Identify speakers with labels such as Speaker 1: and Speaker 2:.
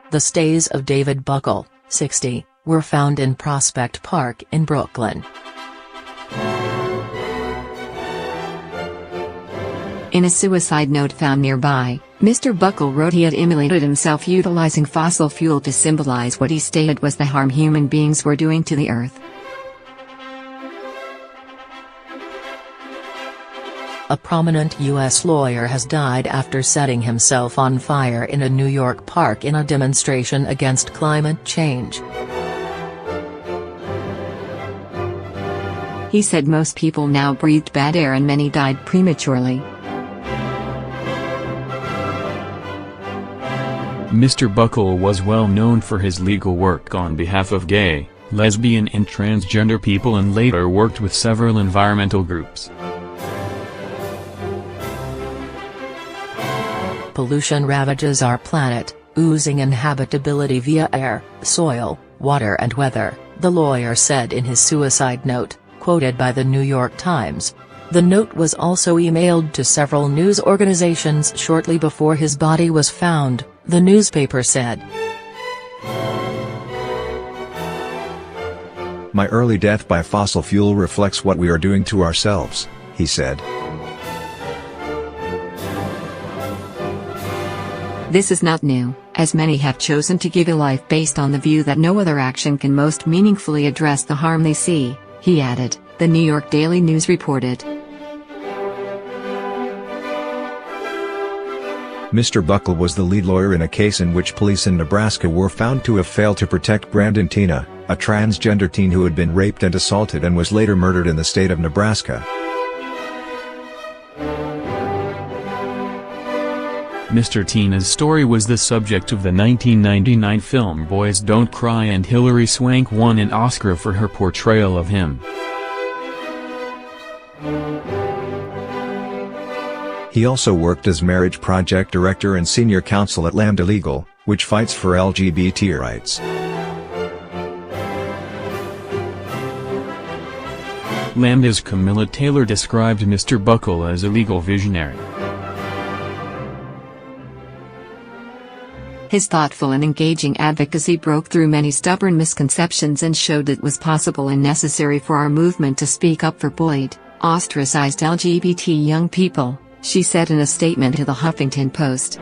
Speaker 1: The stays of David Buckel, 60, were found in Prospect Park in Brooklyn.
Speaker 2: In a suicide note found nearby, Mr. Buckel wrote he had immolated himself utilizing fossil fuel to symbolize what he stated was the harm human beings were doing to the earth.
Speaker 1: A prominent U.S. lawyer has died after setting himself on fire in a New York park in a demonstration against climate change.
Speaker 2: He said most people now breathed bad air and many died prematurely.
Speaker 3: Mr. Buckel was well known for his legal work on behalf of gay, lesbian and transgender people and later worked with several environmental groups.
Speaker 1: Pollution ravages our planet, oozing inhabitability via air, soil, water and weather, the lawyer said in his suicide note, quoted by the New York Times. The note was also emailed to several news organizations shortly before his body was found, the newspaper said.
Speaker 4: My early death by fossil fuel reflects what we are doing to ourselves, he said.
Speaker 2: This is not new, as many have chosen to give a life based on the view that no other action can most meaningfully address the harm they see, he added, the New York Daily News reported.
Speaker 4: Mr. Buckel was the lead lawyer in a case in which police in Nebraska were found to have failed to protect Brandon Tina, a transgender teen who had been raped and assaulted and was later murdered in the state of Nebraska.
Speaker 3: Mr. Tina's story was the subject of the 1999 film Boys Don't Cry, and Hilary Swank won an Oscar for her portrayal of him.
Speaker 4: He also worked as marriage project director and senior counsel at Lambda Legal, which fights for LGBT rights.
Speaker 3: Lambda's Camilla Taylor described Mr. Buckel as a legal visionary.
Speaker 2: His thoughtful and engaging advocacy broke through many stubborn misconceptions and showed it was possible and necessary for our movement to speak up for bullied, ostracized LGBT young people, she said in a statement to the Huffington Post.